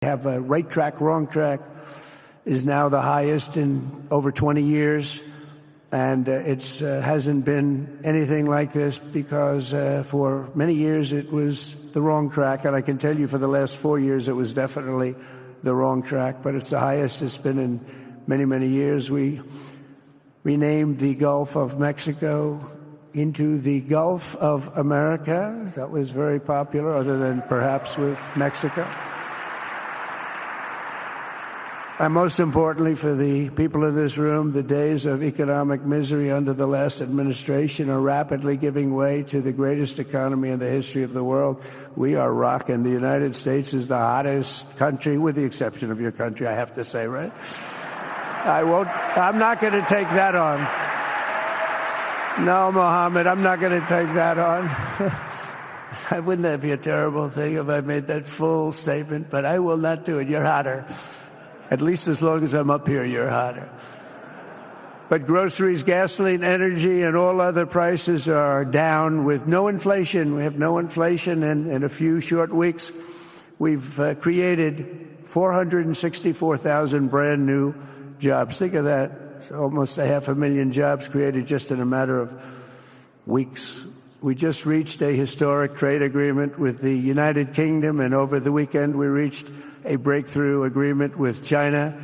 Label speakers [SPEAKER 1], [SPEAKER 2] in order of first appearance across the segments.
[SPEAKER 1] have a right track, wrong track is now the highest in over 20 years. And it hasn't been anything like this because for many years it was the wrong track. And I can tell you for the last 4 years it was definitely the wrong track. But it's the highest it's been in many, many years. We renamed the Gulf of Mexico into the Gulf of America. That was very popular, other than perhaps with Mexico. And most importantly for the people in this room, the days of economic misery under the last administration are rapidly giving way to the greatest economy in the history of the world. We are rocking. The United States is the hottest country, with the exception of your country, I have to say, right? I'm not going to take that on. No, Mohammed, I'm not going to take that on. Wouldn't that be a terrible thing if I made that full statement? But I will not do it. You're hotter. At least as long as I'm up here, you're hotter. But groceries, gasoline, energy, and all other prices are down with no inflation. We have no inflation, and in a few short weeks, we've created 464,000 brand new jobs. Think of that. It's almost 500,000 jobs created just in a matter of weeks. We just reached a historic trade agreement with the United Kingdom, and over the weekend we reached a breakthrough agreement with China.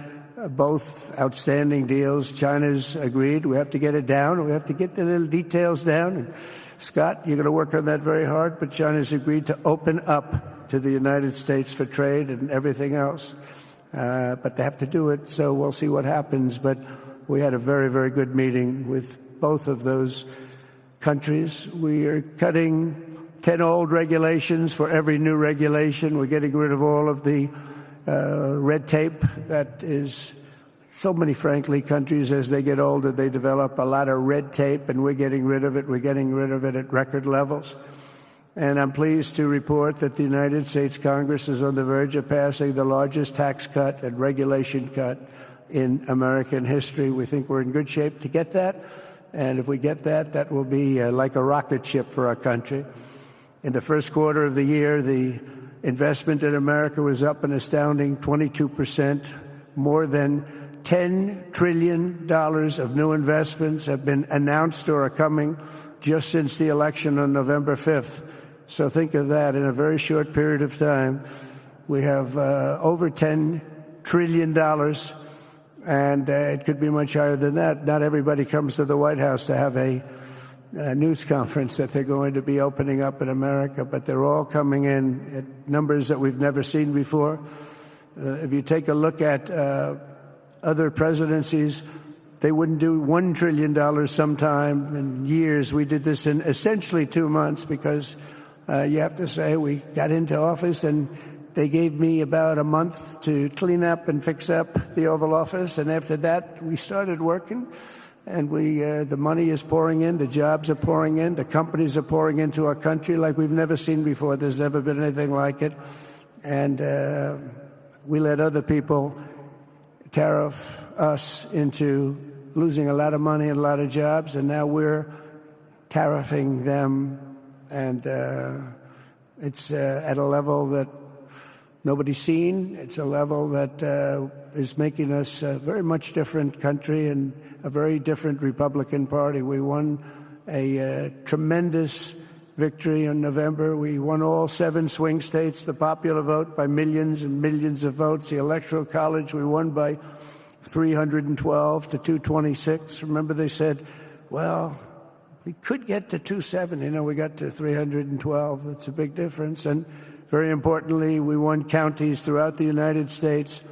[SPEAKER 1] Both outstanding deals. China's agreed. We have to get it down. We have to get the little details down. And Scott, you're going to work on that very hard, but China's agreed to open up to the United States for trade and everything else. But they have to do it, so we'll see what happens. But we had a very, very good meeting with both of those countries. We are cutting 10 old regulations for every new regulation. We're getting rid of all of the red tape that is so many, frankly, countries, as they get older, they develop a lot of red tape, and we're getting rid of it. We're getting rid of it at record levels. And I'm pleased to report that the United States Congress is on the verge of passing the largest tax cut and regulation cut in American history. We think we're in good shape to get that. And if we get that, that will be like a rocket ship for our country. In the first quarter of the year, the investment in America was up an astounding 22%. More than $10 trillion of new investments have been announced or are coming just since the election on November 5th. So think of that. In a very short period of time, we have over $10 trillion, and it could be much higher than that. Not everybody comes to the White House to have a news conference that they're going to be opening up in America, but they're all coming in at numbers that we've never seen before. If you take a look at other presidencies, they wouldn't do $1 trillion sometime in years. We did this in essentially 2 months because you have to say we got into office and they gave me about a month to clean up and fix up the Oval Office, and after that we started working. And the money is pouring in, the jobs are pouring in, the companies are pouring into our country like we've never seen before. There's never been anything like it. And we let other people tariff us into losing a lot of money and a lot of jobs, and now we're tariffing them. And it's at a level that nobody's seen. It's a level that is making us a very much different country and a very different Republican Party. We won a tremendous victory in November. We won all 7 swing states, the popular vote by millions and millions of votes. The Electoral College, we won by 312 to 226. Remember, they said, well, we could get to 270. No, we got to 312. That's a big difference. And very importantly, we won counties throughout the United States,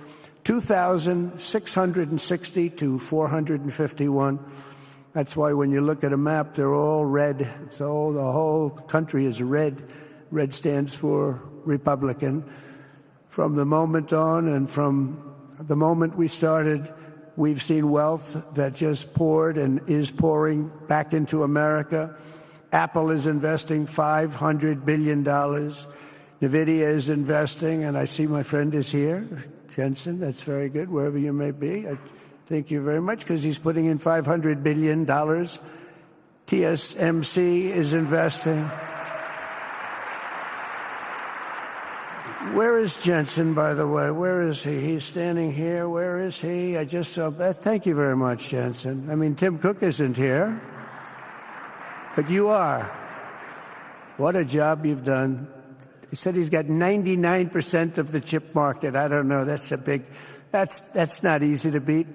[SPEAKER 1] 2,660 to 451. That's why when you look at a map, they're all red. The whole country is red. Red stands for Republican. From the moment on and from the moment we started, we've seen wealth that just poured and is pouring back into America. Apple is investing $500 billion. NVIDIA is investing, and I see my friend is here, Jensen. That's very good, wherever you may be. Thank you very much, because he's putting in $500 billion. TSMC is investing. Where is Jensen, by the way? Where is he? He's standing here. Where is he? I just saw that. Thank you very much, Jensen. I mean, Tim Cook isn't here, but you are. What a job you've done. He said he's got 99% of the chip market. I don't know. That's not easy to beat,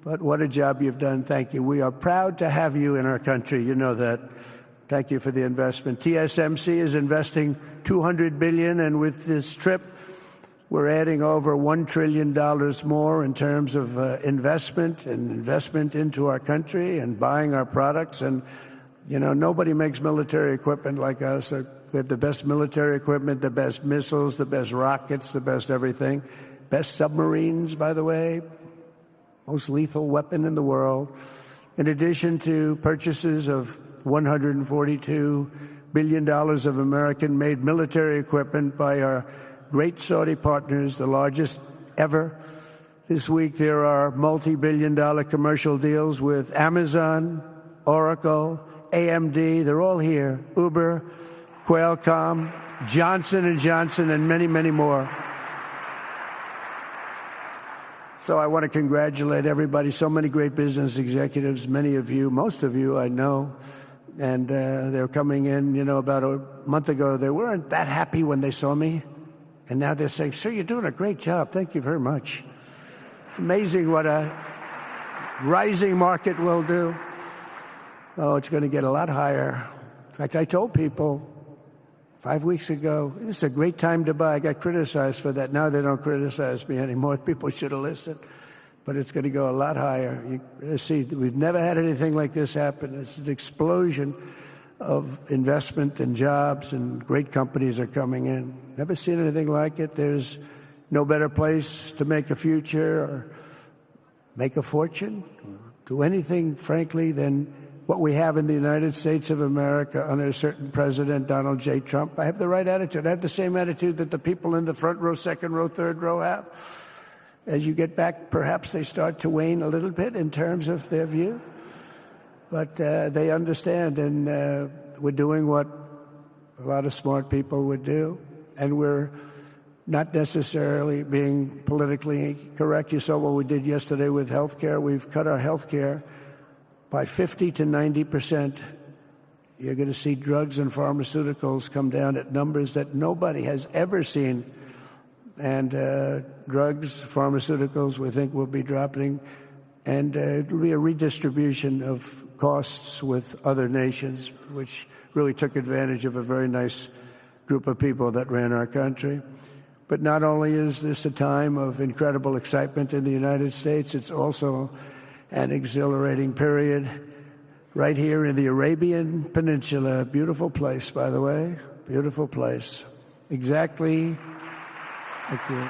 [SPEAKER 1] but what a job you've done. Thank you. We are proud to have you in our country. You know that. Thank you for the investment. TSMC is investing $200 billion, and with this trip, we're adding over $1 trillion more in terms of investment into our country and buying our products. And, you know, nobody makes military equipment like us. We have the best military equipment, the best missiles, the best rockets, the best everything. Best submarines, by the way. Most lethal weapon in the world. In addition to purchases of $142 billion of American-made military equipment by our great Saudi partners, the largest ever. This week there are multi-billion-dollar commercial deals with Amazon, Oracle, AMD. They're all here. Uber, Qualcomm, Johnson & Johnson, and many, many more. So I want to congratulate everybody. So many great business executives, many of you, most of you I know. And they're coming in, you know, about a month ago. They weren't that happy when they saw me. And now they're saying, sir, you're doing a great job. Thank you very much. It's amazing what a rising market will do. Oh, it's going to get a lot higher. In fact, I told people 5 weeks ago, this is a great time to buy. I got criticized for that. Now they don't criticize me anymore. People should have listened. But it's going to go a lot higher. You see, we've never had anything like this happen. It's an explosion of investment and jobs, and great companies are coming in. Never seen anything like it. There's no better place to make a future or make a fortune, or do anything, frankly, than what we have in the United States of America under a certain president, Donald J. Trump. I have the right attitude. I have the same attitude that the people in the front row, second row, third row have. As you get back, perhaps they start to wane a little bit in terms of their view. But they understand, and we're doing what a lot of smart people would do. And we're not necessarily being politically correct. You saw what we did yesterday with health care. We've cut our health care by 50 to 90%. You're going to see drugs and pharmaceuticals come down at numbers that nobody has ever seen. And drugs, pharmaceuticals, we think will be dropping. And it will be a redistribution of costs with other nations, which really took advantage of a very nice group of people that ran our country. But not only is this a time of incredible excitement in the United States, it's also an exhilarating period right here in the Arabian Peninsula. Beautiful place, by the way. Beautiful place. Exactly. Thank you.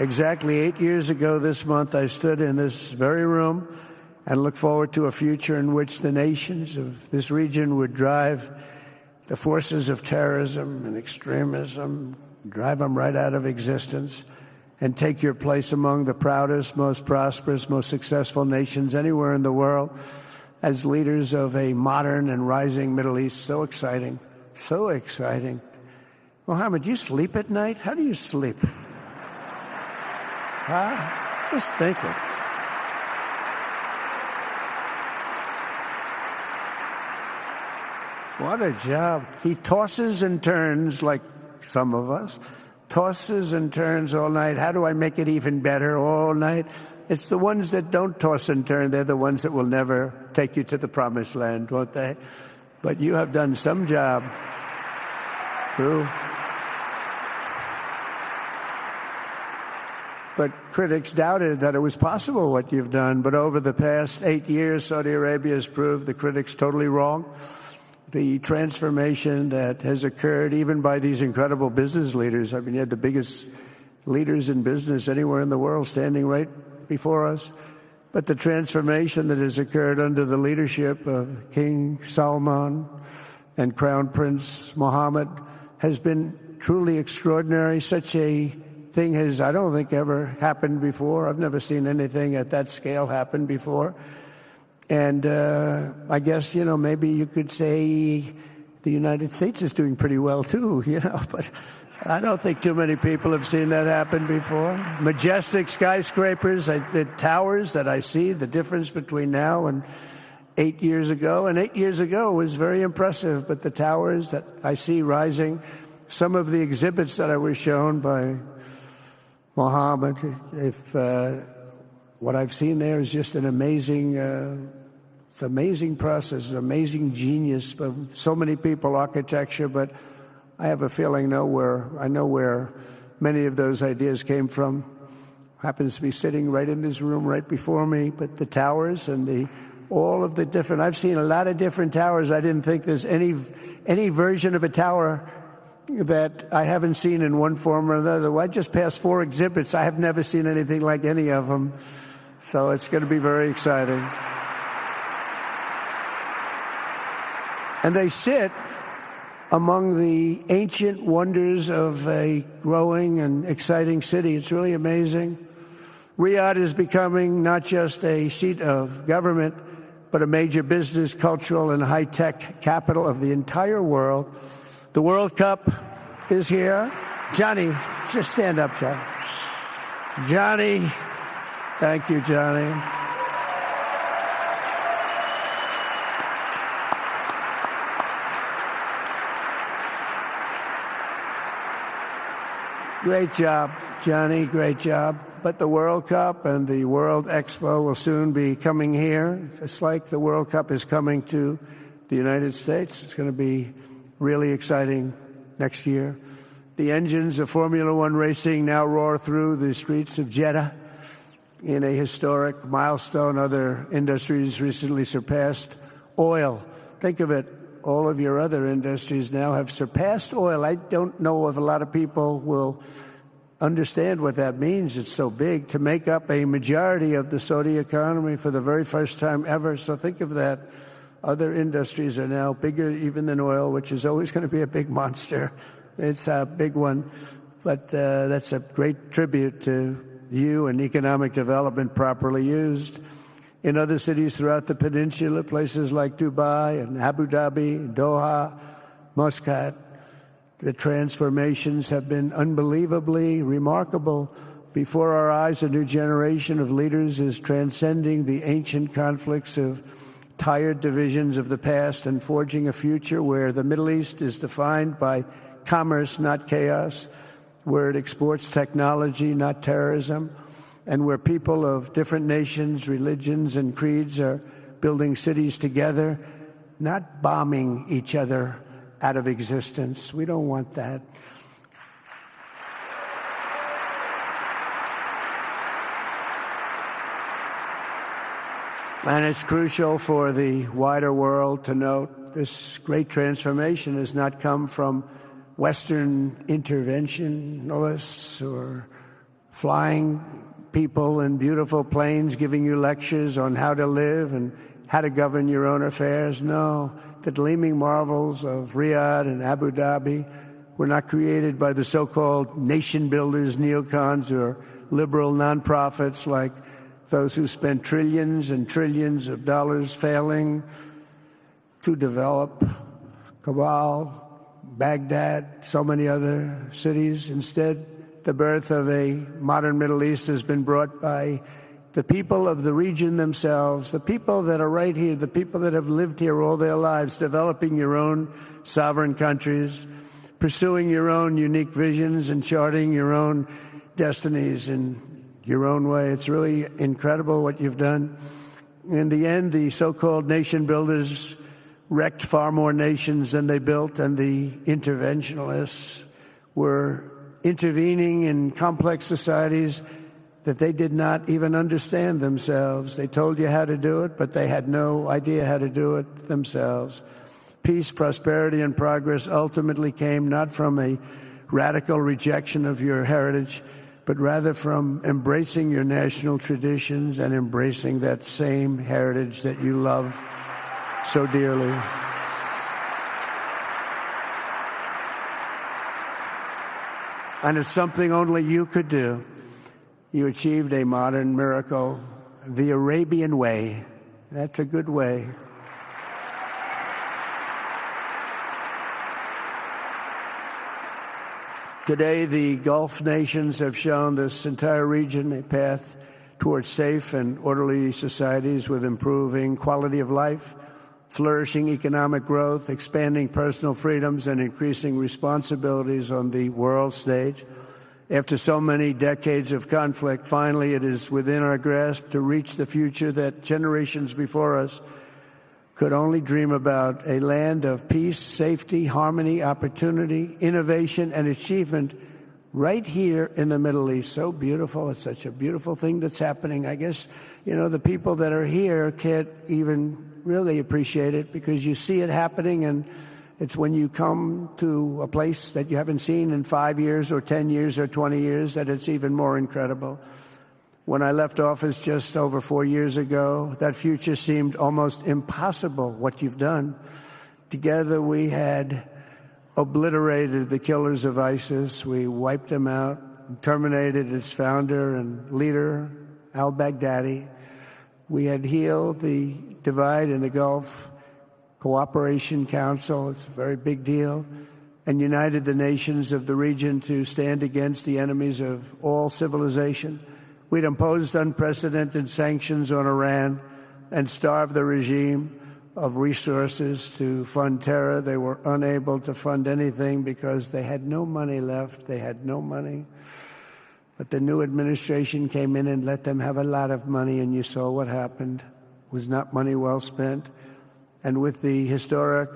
[SPEAKER 1] Exactly 8 years ago this month, I stood in this very room and looked forward to a future in which the nations of this region would drive the forces of terrorism and extremism, drive them right out of existence, and take your place among the proudest, most prosperous, most successful nations anywhere in the world as leaders of a modern and rising Middle East. So exciting. So exciting. Mohammed, you sleep at night? How do you sleep? Huh? Just thinking. What a job. He tosses and turns like some of us. Tosses and turns all night. How do I make it even better all night? It's the ones that don't toss and turn. They're the ones that will never take you to the promised land, won't they? But you have done some job. True. But critics doubted that it was possible what you've done. But over the past 8 years, Saudi Arabia has proved the critics totally wrong. The transformation that has occurred even by these incredible business leaders. I mean, you had the biggest leaders in business anywhere in the world standing right before us. But the transformation that has occurred under the leadership of King Salman and Crown Prince Mohammed has been truly extraordinary. Such a thing has, I don't think, ever happened before. I've never seen anything at that scale happen before. And I guess, maybe you could say the United States is doing pretty well too, but I don't think too many people have seen that happen before. Majestic skyscrapers, the towers that I see, the difference between now and 8 years ago. And 8 years ago was very impressive, but the towers that I see rising, some of the exhibits that I was shown by Mohammed, what I've seen there is just an amazing, it's an amazing process, amazing genius of so many people, architecture, but I have a feeling I know where many of those ideas came from. Happens to be sitting right in this room right before me, but the towers and all of the different, I've seen a lot of different towers. I didn't think there's any version of a tower that I haven't seen in one form or another. I just passed 4 exhibits. I have never seen anything like any of them. So it's going to be very exciting. And they sit among the ancient wonders of a growing and exciting city. It's really amazing. Riyadh is becoming not just a seat of government, but a major business, cultural, and high-tech capital of the entire world. The World Cup is here. Johnny, just stand up, Johnny. Johnny, thank you, Johnny. Great job, Johnny, great job. But the World Cup and the World Expo will soon be coming here, just like the World Cup is coming to the United States. It's going to be really exciting next year. The engines of Formula One racing now roar through the streets of Jeddah in a historic milestone. Other industries recently surpassed oil. Think of it. All of your other industries now have surpassed oil. I don't know if a lot of people will understand what that means. It's so big to make up a majority of the Saudi economy for the very first time ever. So think of that. Other industries are now bigger even than oil, which is always going to be a big monster. It's a big one. But that's a great tribute to you and economic development properly used. In other cities throughout the peninsula, places like Dubai and Abu Dhabi, Doha, Muscat, the transformations have been unbelievably remarkable. Before our eyes, a new generation of leaders is transcending the ancient conflicts of tired divisions of the past and forging a future where the Middle East is defined by commerce, not chaos, where it exports technology, not terrorism, and where people of different nations, religions, and creeds are building cities together, not bombing each other out of existence. We don't want that. And it's crucial for the wider world to note this great transformation has not come from Western interventionists or flying people in beautiful planes giving you lectures on how to live and how to govern your own affairs. No, the gleaming marvels of Riyadh and Abu Dhabi were not created by the so-called nation builders, neocons, or liberal nonprofits like those who spent trillions and trillions of dollars failing to develop Kabul, Baghdad, so many other cities. Instead, the birth of a modern Middle East has been brought by the people of the region themselves, the people that are right here, the people that have lived here all their lives, developing your own sovereign countries, pursuing your own unique visions and charting your own destinies in your own way. It's really incredible what you've done. In the end, the so-called nation builders wrecked far more nations than they built, and the interventionists were intervening in complex societies that they did not even understand themselves. They told you how to do it, but they had no idea how to do it themselves. Peace, prosperity, and progress ultimately came not from a radical rejection of your heritage, but rather from embracing your national traditions and embracing that same heritage that you love so dearly. And it's something only you could do. You achieved a modern miracle, the Arabian way. That's a good way. Today, the Gulf nations have shown this entire region a path towards safe and orderly societies with improving quality of life, flourishing economic growth, expanding personal freedoms, and increasing responsibilities on the world stage. After so many decades of conflict, finally it is within our grasp to reach the future that generations before us could only dream about, a land of peace, safety, harmony, opportunity, innovation, and achievement right here in the Middle East. So beautiful. It's such a beautiful thing that's happening. I guess, the people that are here can't even really appreciate it because you see it happening, and it's when you come to a place that you haven't seen in 5 years or 10 years or 20 years that it's even more incredible. When I left office just over 4 years ago, that future seemed almost impossible, what you've done. Together we had obliterated the killers of ISIS. We wiped them out, terminated its founder and leader, al-Baghdadi. We had healed the divide in the Gulf Cooperation Council. It's a very big deal. And united the nations of the region to stand against the enemies of all civilization. We'd imposed unprecedented sanctions on Iran and starved the regime of resources to fund terror. They were unable to fund anything because they had no money left. They had no money. But the new administration came in and let them have a lot of money, and you saw what happened. It was not money well spent. And with the historic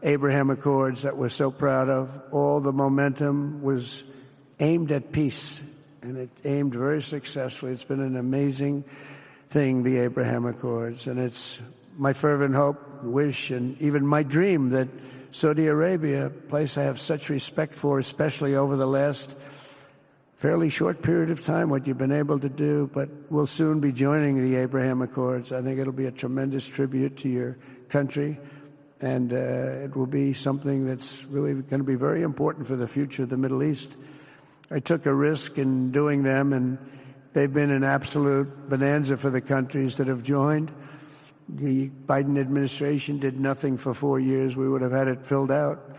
[SPEAKER 1] Abraham Accords that we're so proud of, all the momentum was aimed at peace, and it aimed very successfully. It's been an amazing thing, the Abraham Accords, and it's my fervent hope, wish, and even my dream that Saudi Arabia, a place I have such respect for, especially over the last fairly short period of time, what you've been able to do, but we'll soon be joining the Abraham Accords. I think it'll be a tremendous tribute to your country, and it will be something that's really going to be very important for the future of the Middle East. I took a risk in doing them, and they've been an absolute bonanza for the countries that have joined. The Biden administration did nothing for 4 years. We would have had it filled out.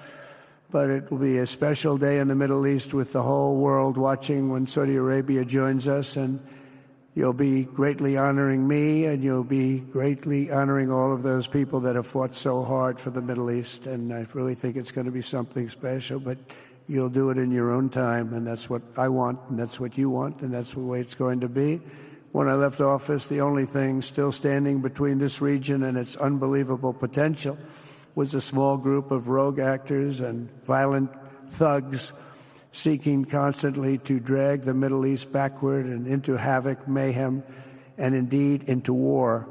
[SPEAKER 1] But it will be a special day in the Middle East with the whole world watching when Saudi Arabia joins us, and you'll be greatly honoring me, and you'll be greatly honoring all of those people that have fought so hard for the Middle East. And I really think it's going to be something special, but you'll do it in your own time, and that's what I want, and that's what you want, and that's the way it's going to be. When I left office, the only thing still standing between this region and its unbelievable potential was a small group of rogue actors and violent thugs seeking constantly to drag the Middle East backward and into havoc, mayhem, and indeed into war.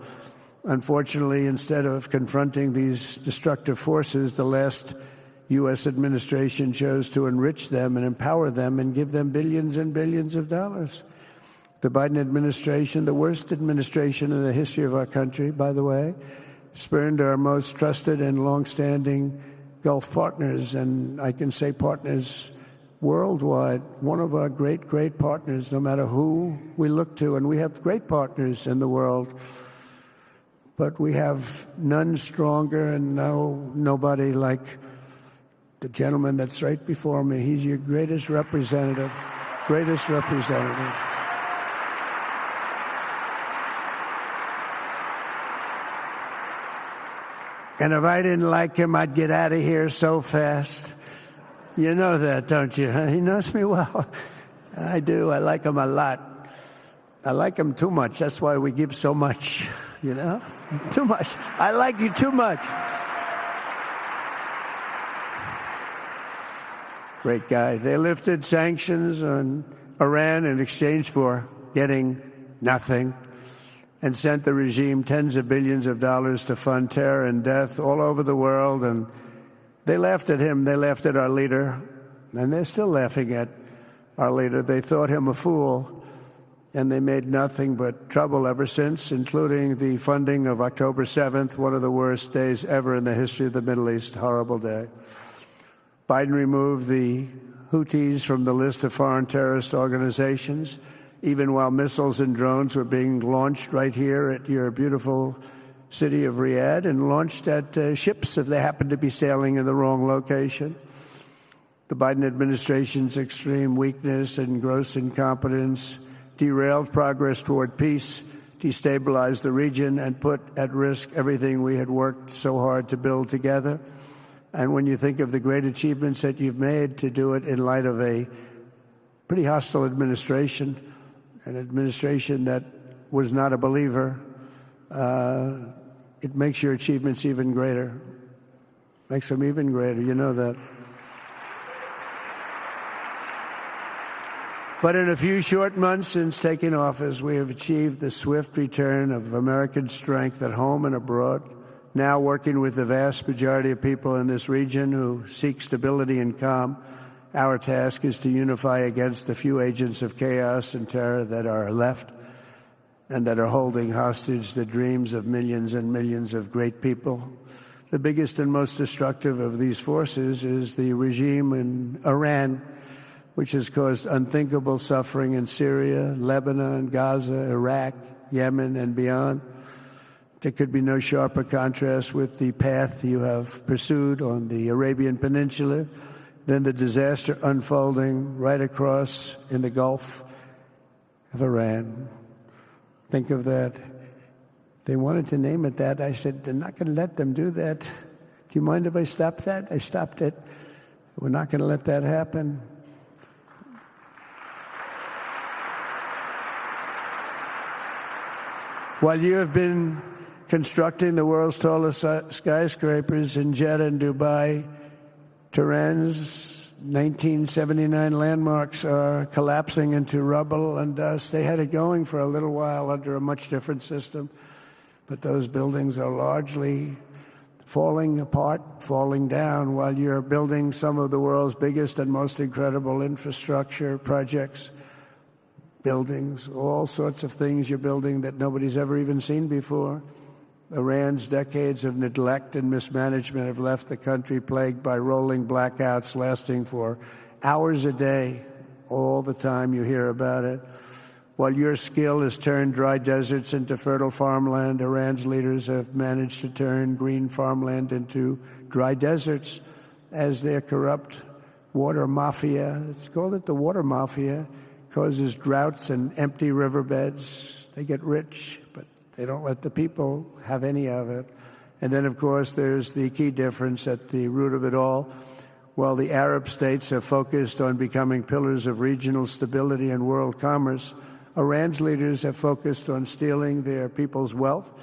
[SPEAKER 1] Unfortunately, instead of confronting these destructive forces, the last U.S. administration chose to enrich them and empower them and give them billions and billions of dollars. The Biden administration, the worst administration in the history of our country, by the way, spurned our most trusted and long-standing Gulf partners, and I can say partners worldwide, one of our great, great partners, no matter who we look to, and we have great partners in the world, but we have none stronger and nobody like the gentleman that's right before me. He's your greatest representative, greatest representative. And if I didn't like him, I'd get out of here so fast. You know that, don't you? He knows me well. I do. I like him a lot. I like him too much. That's why we give so much, Too much. I like you too much. Great guy. They lifted sanctions on Iran in exchange for getting nothing, and sent the regime tens of billions of dollars to fund terror and death all over the world. And they laughed at him. They laughed at our leader. And they're still laughing at our leader. They thought him a fool. And they made nothing but trouble ever since, including the funding of October 7th, one of the worst days ever in the history of the Middle East. Horrible day. Biden removed the Houthis from the list of foreign terrorist organizations, even while missiles and drones were being launched right here at your beautiful city of Riyadh, and launched at ships if they happened to be sailing in the wrong location. The Biden administration's extreme weakness and gross incompetence derailed progress toward peace, destabilized the region, and put at risk everything we had worked so hard to build together. And when you think of the great achievements that you've made, to do it in light of a pretty hostile administration, an administration that was not a believer, it makes your achievements even greater. Makes them even greater. You know that. But in a few short months since taking office, we have achieved the swift return of American strength at home and abroad, now working with the vast majority of people in this region who seek stability and calm. Our task is to unify against the few agents of chaos and terror that are left and that are holding hostage the dreams of millions and millions of great people. The biggest and most destructive of these forces is the regime in Iran, which has caused unthinkable suffering in Syria, Lebanon, Gaza, Iraq, Yemen, and beyond. There could be no sharper contrast with the path you have pursued on the Arabian Peninsula than the disaster unfolding right across in the Gulf of Iran. Think of that. They wanted to name it that. I said, they're not going to let them do that. Do you mind if I stop that? I stopped it. We're not going to let that happen. While you have been constructing the world's tallest skyscrapers in Jeddah and Dubai, Tehran's 1979 landmarks are collapsing into rubble and dust. They had it going for a little while under a much different system, but those buildings are largely falling apart, falling down, while you're building some of the world's biggest and most incredible infrastructure projects. Buildings, all sorts of things you're building that nobody's ever even seen before. Iran's decades of neglect and mismanagement have left the country plagued by rolling blackouts lasting for hours a day. All the time you hear about it. While your skill has turned dry deserts into fertile farmland, Iran's leaders have managed to turn green farmland into dry deserts as their corrupt water mafia, it's called it the water mafia, causes droughts and empty riverbeds. They get rich, but they don't let the people have any of it. And then, of course, there's the key difference at the root of it all. While the Arab states have focused on becoming pillars of regional stability and world commerce, Iran's leaders have focused on stealing their people's wealth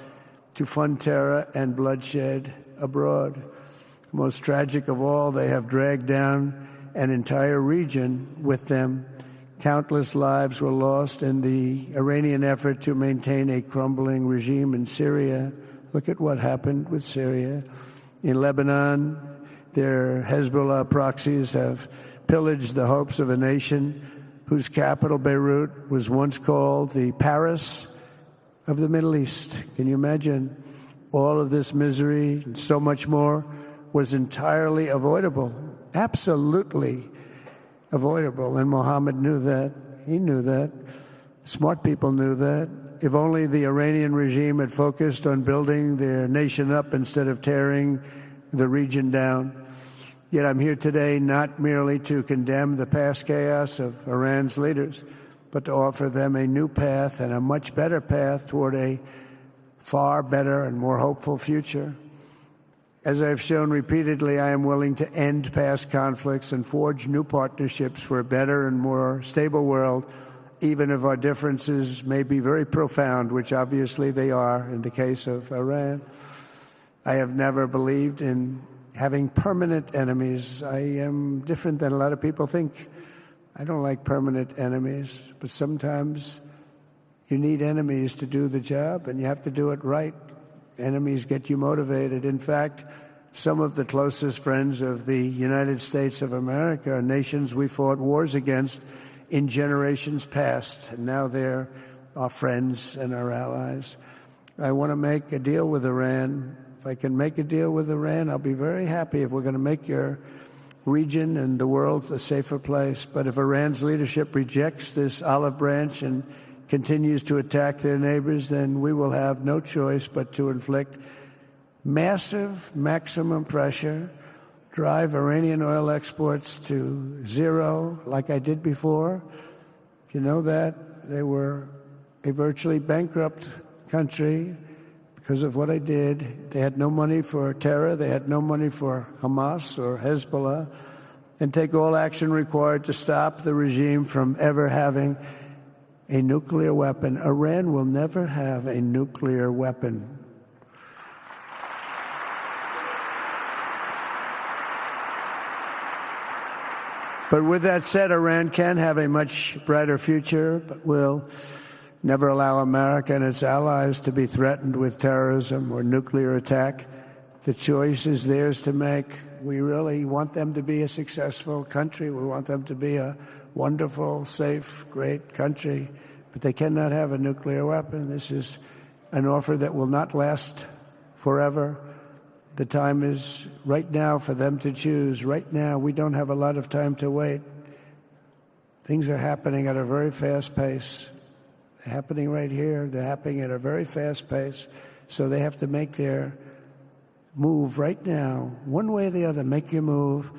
[SPEAKER 1] to fund terror and bloodshed abroad. Most tragic of all, they have dragged down an entire region with them. Countless lives were lost in the Iranian effort to maintain a crumbling regime in Syria. Look at what happened with Syria. In Lebanon, their Hezbollah proxies have pillaged the hopes of a nation whose capital, Beirut, was once called the Paris of the Middle East. Can you imagine? All of this misery and so much more was entirely avoidable, absolutely avoidable. And Mohammed knew that. He knew that. Smart people knew that. If only the Iranian regime had focused on building their nation up instead of tearing the region down. Yet I'm here today not merely to condemn the past chaos of Iran's leaders, but to offer them a new path and a much better path toward a far better and more hopeful future. As I've shown repeatedly, I am willing to end past conflicts and forge new partnerships for a better and more stable world, even if our differences may be very profound, which obviously they are in the case of Iran. I have never believed in having permanent enemies. I am different than a lot of people think. I don't like permanent enemies, but sometimes you need enemies to do the job, and you have to do it right. Enemies get you motivated. In fact, some of the closest friends of the United States of America are nations we fought wars against in generations past, and now they're our friends and our allies. I want to make a deal with Iran. If I can make a deal with Iran, I'll be very happy if we're going to make your region and the world a safer place. But if Iran's leadership rejects this olive branch and continues to attack their neighbors, then we will have no choice but to inflict massive, maximum pressure, drive Iranian oil exports to zero like I did before. You know that. They were a virtually bankrupt country because of what I did. They had no money for terror. They had no money for Hamas or Hezbollah. And take all action required to stop the regime from ever having a nuclear weapon. Iran will never have a nuclear weapon. But with that said, Iran can have a much brighter future, but will never allow America and its allies to be threatened with terrorism or nuclear attack. The choice is theirs to make. We really want them to be a successful country. We want them to be a wonderful, safe, great country. But they cannot have a nuclear weapon. This is an offer that will not last forever. The time is right now for them to choose. Right now, we don't have a lot of time to wait. Things are happening at a very fast pace. They're happening right here. They're happening at a very fast pace. So they have to make their move right now, one way or the other. Make your move.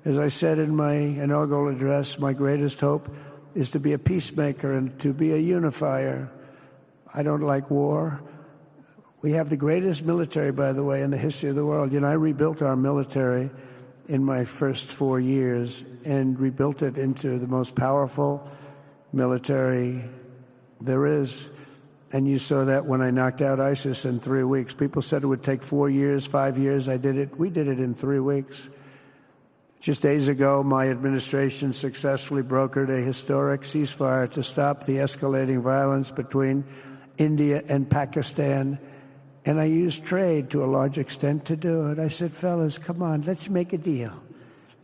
[SPEAKER 1] As I said in my inaugural address, my greatest hope is to be a peacemaker and to be a unifier. I don't like war. We have the greatest military, by the way, in the history of the world. You know, I rebuilt our military in my first 4 years and rebuilt it into the most powerful military there is. And you saw that when I knocked out ISIS in 3 weeks. People said it would take 4 years, 5 years. I did it. We did it in 3 weeks. Just days ago, my administration successfully brokered a historic ceasefire to stop the escalating violence between India and Pakistan. And I used trade to a large extent to do it. I said, fellas, come on, let's make a deal.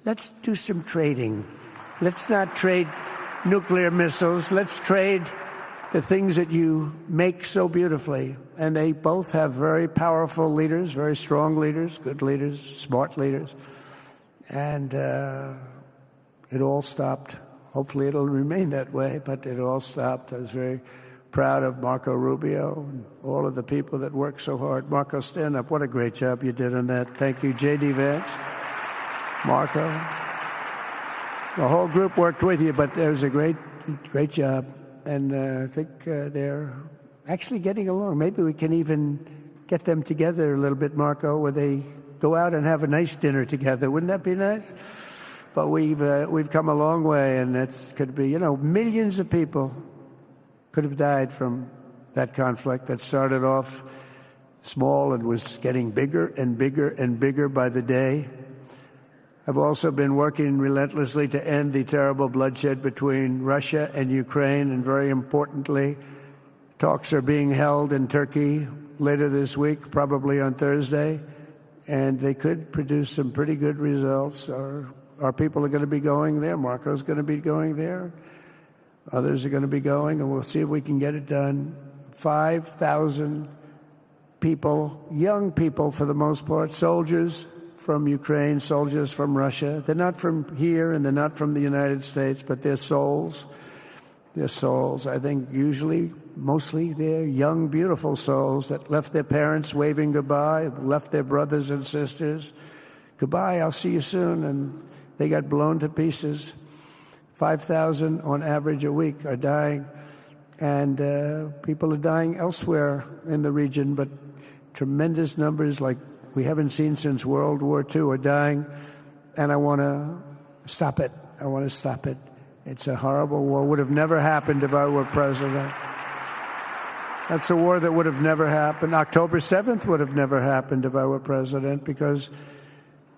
[SPEAKER 1] Let's do some trading. Let's not trade nuclear missiles. Let's trade the things that you make so beautifully. And they both have very powerful leaders, very strong leaders, good leaders, smart leaders. And it all stopped. Hopefully it'll remain that way, but it all stopped. I was very proud of Marco Rubio and all of the people that worked so hard. Marco, stand up. What a great job you did on that. Thank you, J.D. Vance, Marco. The whole group worked with you, but it was a great job. And I think they're actually getting along. Maybe we can even get them together a little bit, Marco, where they go out and have a nice dinner together. Wouldn't that be nice? But we've come a long way, and it could be, millions of people could have died from that conflict that started off small and was getting bigger and bigger and bigger by the day. I've also been working relentlessly to end the terrible bloodshed between Russia and Ukraine, and very importantly, talks are being held in Turkey later this week, probably on Thursday, and they could produce some pretty good results. Our people are going to be going there. Marco's going to be going there. Others are going to be going, and we'll see if we can get it done. 5,000 people, young people for the most part, soldiers from Ukraine, soldiers from Russia. They're not from here and they're not from the United States, but they're souls. They're souls. I think usually, mostly, they're young, beautiful souls that left their parents waving goodbye, left their brothers and sisters. Goodbye, I'll see you soon. And they got blown to pieces. 5,000 on average a week are dying, and people are dying elsewhere in the region, but tremendous numbers like we haven't seen since World War II are dying, and I want to stop it. I want to stop it. It's a horrible war. Would have never happened if I were president. That's a war that would have never happened. October 7th would have never happened if I were president, because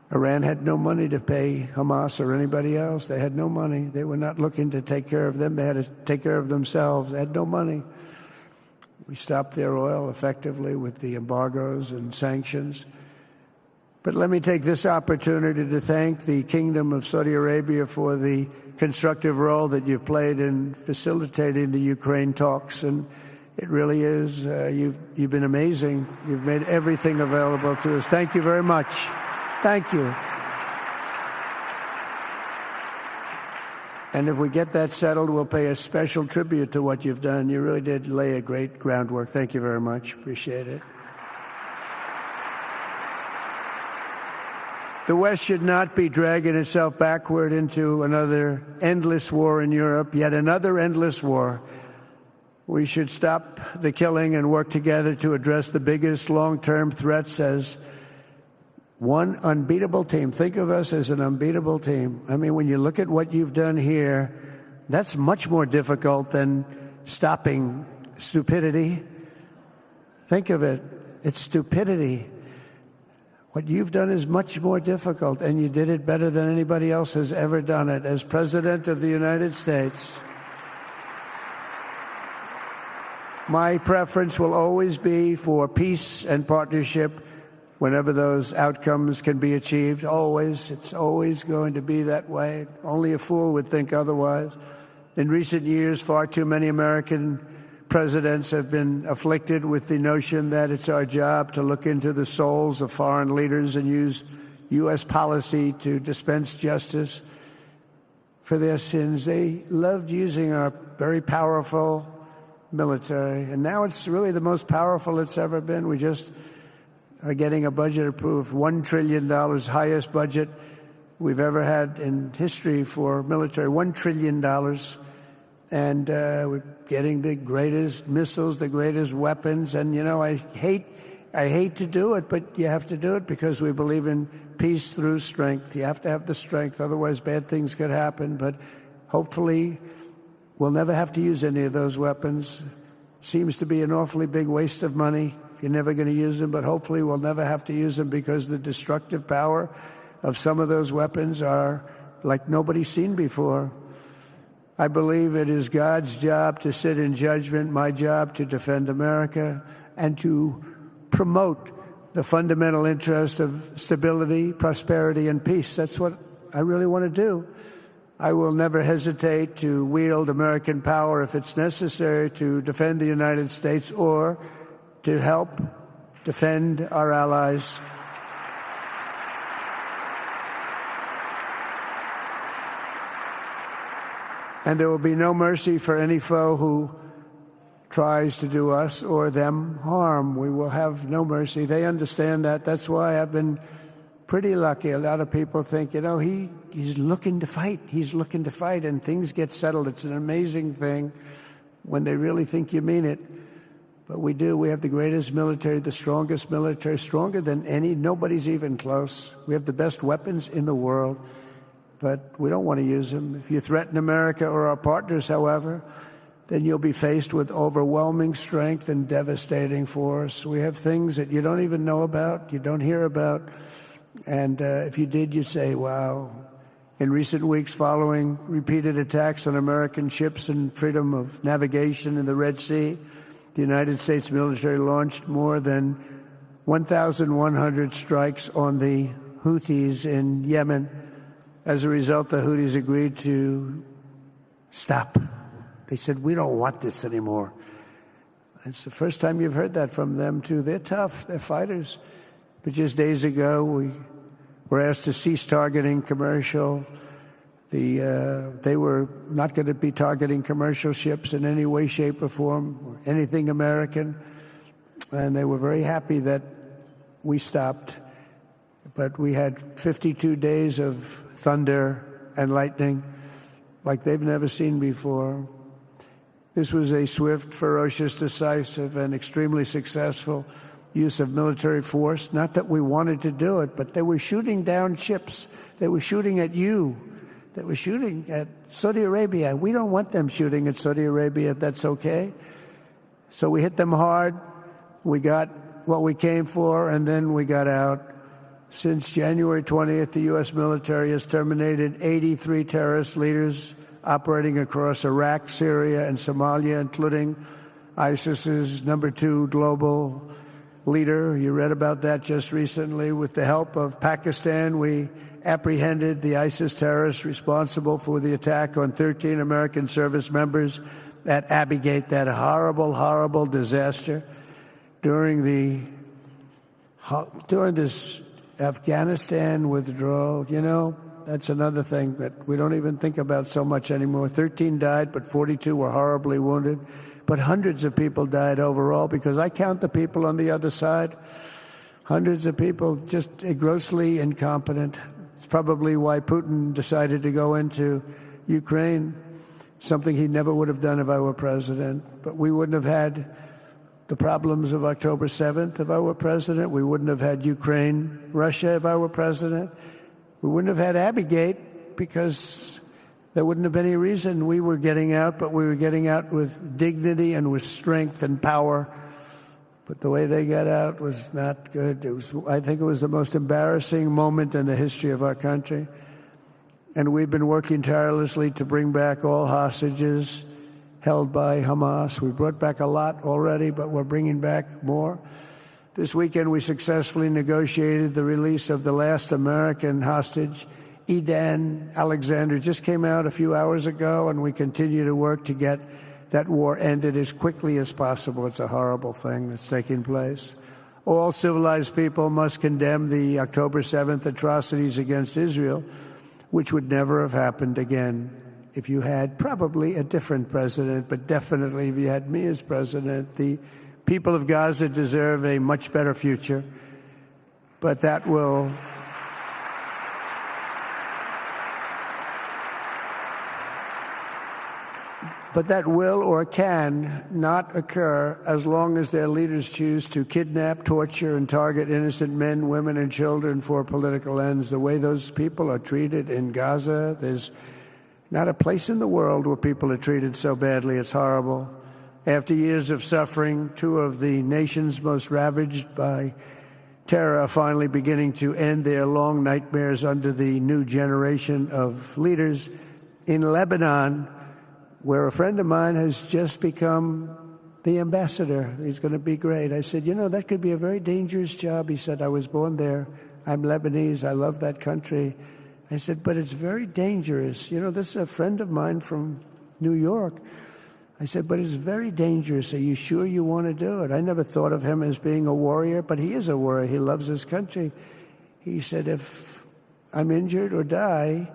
[SPEAKER 1] Iran had no money to pay Hamas or anybody else. They had no money. They were not looking to take care of them. They had to take care of themselves. They had no money. We stopped their oil effectively with the embargoes and sanctions. But let me take this opportunity to thank the Kingdom of Saudi Arabia for the constructive role that you've played in facilitating the Ukraine talks. And it really is, you've been amazing. You've made everything available to us. Thank you very much. Thank you. And if we get that settled, we'll pay a special tribute to what you've done. You really did lay a great groundwork. Thank you very much. Appreciate it. The West should not be dragging itself backward into another endless war in Europe, yet another endless war. We should stop the killing and work together to address the biggest long-term threats as one unbeatable team. Think of us as an unbeatable team. I mean, when you look at what you've done here, that's much more difficult than stopping stupidity. Think of it. It's stupidity. What you've done is much more difficult, and you did it better than anybody else has ever done it. As President of the United States, my preference will always be for peace and partnership whenever those outcomes can be achieved. Always. It's always going to be that way. Only a fool would think otherwise. In recent years, far too many American presidents have been afflicted with the notion that it's our job to look into the souls of foreign leaders and use U.S. policy to dispense justice for their sins. They loved using our very powerful military, and now it's really the most powerful it's ever been. We just are getting a budget approved, $1 trillion, highest budget we've ever had in history for military, $1 trillion. And we're getting the greatest missiles, the greatest weapons. And, you know, I hate to do it, but you have to do it because we believe in peace through strength. You have to have the strength, otherwise bad things could happen. But hopefully we'll never have to use any of those weapons. Seems to be an awfully big waste of money if you're never going to use them, but hopefully we'll never have to use them because the destructive power of some of those weapons are like nobody's seen before. I believe it is God's job to sit in judgment, my job to defend America and to promote the fundamental interest of stability, prosperity, and peace. That's what I really want to do. I will never hesitate to wield American power if it's necessary to defend the United States or to help defend our allies. And there will be no mercy for any foe who tries to do us or them harm. We will have no mercy. They understand that. That's why I've been pretty lucky. A lot of people think, you know, he's looking to fight. He's looking to fight, and things get settled. It's an amazing thing when they really think you mean it. But we do. We have the greatest military, the strongest military, stronger than any. Nobody's even close. We have the best weapons in the world. But we don't want to use them. If you threaten America or our partners, however, then you'll be faced with overwhelming strength and devastating force. We have things that you don't even know about, you don't hear about, and if you did, you'd say, wow. In recent weeks following repeated attacks on American ships and freedom of navigation in the Red Sea, the United States military launched more than 1,100 strikes on the Houthis in Yemen. As a result, the Houthis agreed to stop. They said, we don't want this anymore. It's the first time you've heard that from them, too. They're tough. They're fighters. But just days ago, we were asked to cease targeting commercial. They were not going to be targeting commercial ships in any way, shape, or form, or anything American. And they were very happy that we stopped. But we had 52 days of thunder and lightning like they've never seen before. This was a swift, ferocious, decisive, and extremely successful use of military force. Not that we wanted to do it, but they were shooting down ships. They were shooting at you. They were shooting at Saudi Arabia. We don't want them shooting at Saudi Arabia, if that's okay. So we hit them hard. We got what we came for, and then we got out. Since January 20th, the U.S. military has terminated 83 terrorist leaders operating across Iraq, Syria, and Somalia, including ISIS's #2 global leader. You read about that just recently. With the help of Pakistan, we apprehended the ISIS terrorists responsible for the attack on 13 American service members at Abbey Gate, that horrible, horrible disaster. During this Afghanistan withdrawal, you know, that's another thing that we don't even think about so much anymore. 13 died, but 42 were horribly wounded. But hundreds of people died overall, because I count the people on the other side. Hundreds of people just grossly incompetent. It's probably why Putin decided to go into Ukraine, something he never would have done if I were president. But we wouldn't have had the problems of October 7th if I were president. We wouldn't have had Ukraine, Russia if I were president. We wouldn't have had Abbeygate because there wouldn't have been any reason we were getting out, but we were getting out with dignity and with strength and power. But the way they got out was not good. I think it was the most embarrassing moment in the history of our country. And we've been working tirelessly to bring back all hostages held by Hamas. We brought back a lot already, but we're bringing back more. This weekend, we successfully negotiated the release of the last American hostage, Edan Alexander. Just came out a few hours ago, and we continue to work to get that war ended as quickly as possible. It's a horrible thing that's taking place. All civilized people must condemn the October 7th atrocities against Israel, which would never have happened again if you had probably a different president, but definitely if you had me as president. The people of Gaza deserve a much better future, but that will or can not occur as long as their leaders choose to kidnap, torture, and target innocent men, women, and children for political ends. The way those people are treated in Gaza, there's not a place in the world where people are treated so badly. It's horrible. After years of suffering, two of the nations most ravaged by terror are finally beginning to end their long nightmares under the new generation of leaders. In Lebanon, where a friend of mine has just become the ambassador. He's going to be great. I said, that could be a very dangerous job. He said, I was born there. I'm Lebanese. I love that country. I said, but it's very dangerous. This is a friend of mine from New York. I said, but it's very dangerous. Are you sure you want to do it? I never thought of him as being a warrior, but he is a warrior. He loves his country. He said, if I'm injured or die,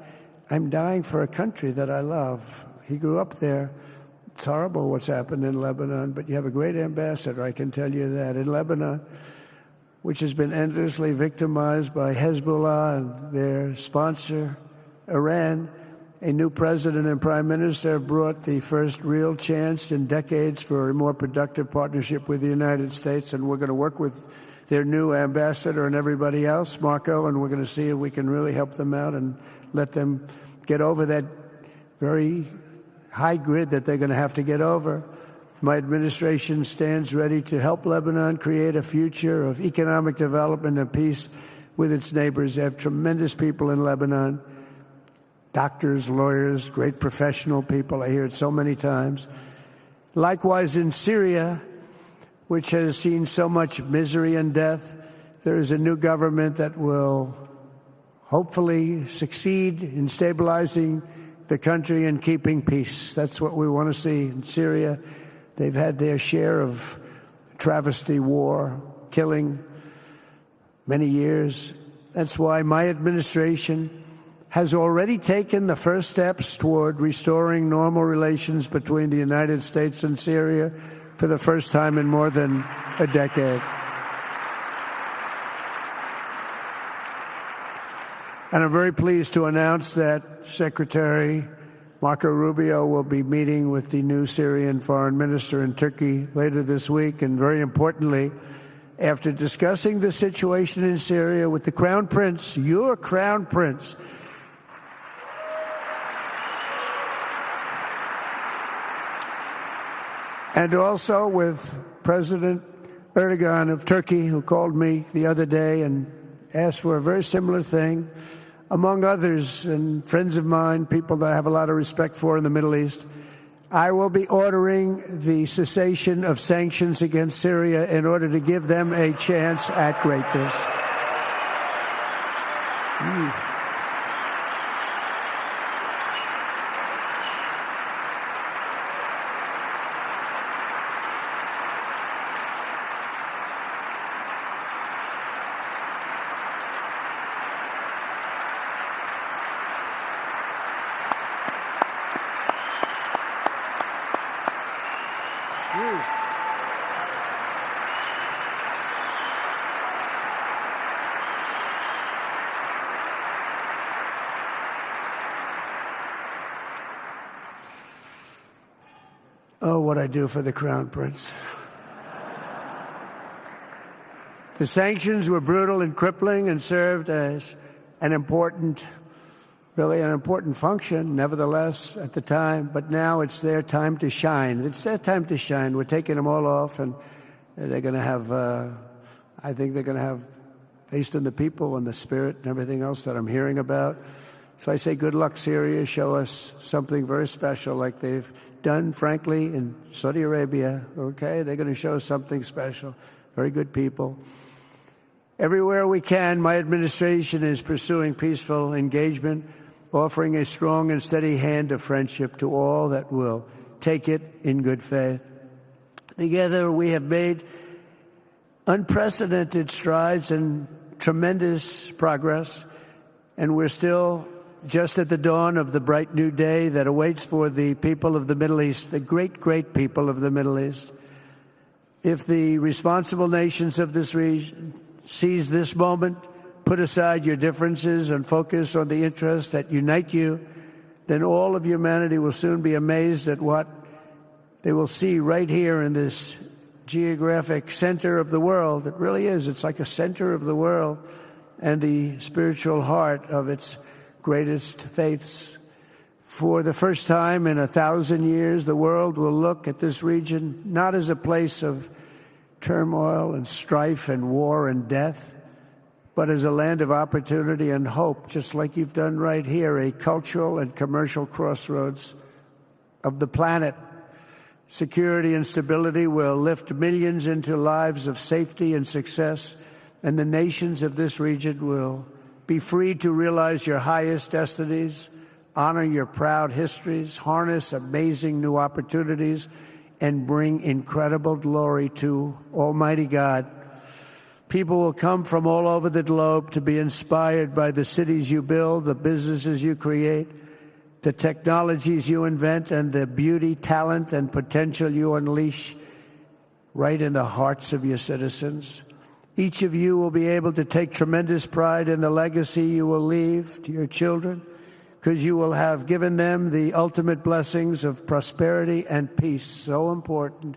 [SPEAKER 1] I'm dying for a country that I love. He grew up there. It's horrible what's happened in Lebanon, but you have a great ambassador, I can tell you that. In Lebanon, which has been endlessly victimized by Hezbollah and their sponsor, Iran, a new president and prime minister have brought the first real chance in decades for a more productive partnership with the United States, and we're going to work with their new ambassador and everybody else, Marco, and we're going to see if we can really help them out and let them get over that very high grid that they're going to have to get over. My administration stands ready to help Lebanon create a future of economic development and peace with its neighbors. They have tremendous people in Lebanon, doctors, lawyers, great professional people. I hear it so many times. Likewise, in Syria, which has seen so much misery and death, there is a new government that will hopefully succeed in stabilizing the country and keeping peace. That's what we want to see in Syria. They've had their share of travesty, war, killing, many years. That's why my administration has already taken the first steps toward restoring normal relations between the United States and Syria for the first time in more than a decade. And I'm very pleased to announce that Secretary Marco Rubio will be meeting with the new Syrian foreign minister in Turkey later this week. And very importantly, after discussing the situation in Syria with the Crown Prince, your Crown Prince, and also with President Erdogan of Turkey, who called me the other day and asked for a very similar thing, among others, and friends of mine, people that I have a lot of respect for in the Middle East, I will be ordering the cessation of sanctions against Syria in order to give them a chance at greatness. Oh, what I do for the Crown Prince. The sanctions were brutal and crippling and served as an important function, nevertheless, at the time. But now it's their time to shine. It's their time to shine. We're taking them all off, and they're going to have, I think they're going to have, based on the people and the spirit and everything else that I'm hearing about. So I say good luck, Syria. Show us something very special like they've done, frankly, in Saudi Arabia. Okay? They're going to show us something special. Very good people. Everywhere we can, my administration is pursuing peaceful engagement, offering a strong and steady hand of friendship to all that will take it in good faith. Together, we have made unprecedented strides and tremendous progress, and we're still just at the dawn of the bright new day that awaits for the people of the Middle East, the great, great people of the Middle East. If the responsible nations of this region seize this moment, put aside your differences and focus on the interests that unite you, then all of humanity will soon be amazed at what they will see right here in this geographic center of the world. It really is. It's like a center of the world and the spiritual heart of its greatest faiths. For the first time in 1,000 years, the world will look at this region not as a place of turmoil and strife and war and death, but as a land of opportunity and hope, just like you've done right here, a cultural and commercial crossroads of the planet. Security and stability will lift millions into lives of safety and success, and the nations of this region will be free to realize your highest destinies, honor your proud histories, harness amazing new opportunities, and bring incredible glory to Almighty God. People will come from all over the globe to be inspired by the cities you build, the businesses you create, the technologies you invent, and the beauty, talent, and potential you unleash right in the hearts of your citizens. Each of you will be able to take tremendous pride in the legacy you will leave to your children, because you will have given them the ultimate blessings of prosperity and peace. So important.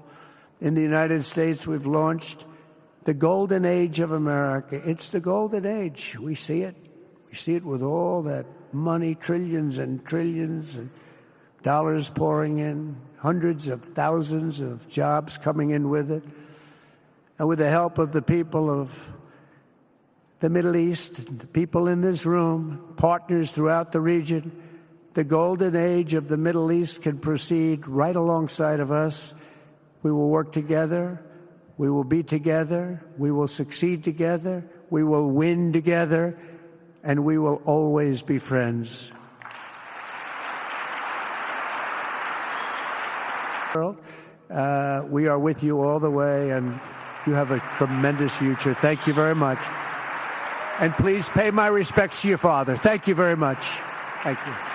[SPEAKER 1] In the United States, we've launched the golden age of America. It's the golden age. We see it. We see it with all that money, trillions and trillions of dollars pouring in, hundreds of thousands of jobs coming in with it. And with the help of the people of the Middle East, the people in this room, partners throughout the region, the golden age of the Middle East can proceed right alongside of us. We will work together. We will be together. We will succeed together. We will win together. And we will always be friends. We are with you all the way, and you have a tremendous future. Thank you very much. And please pay my respects to your father. Thank you very much. Thank you.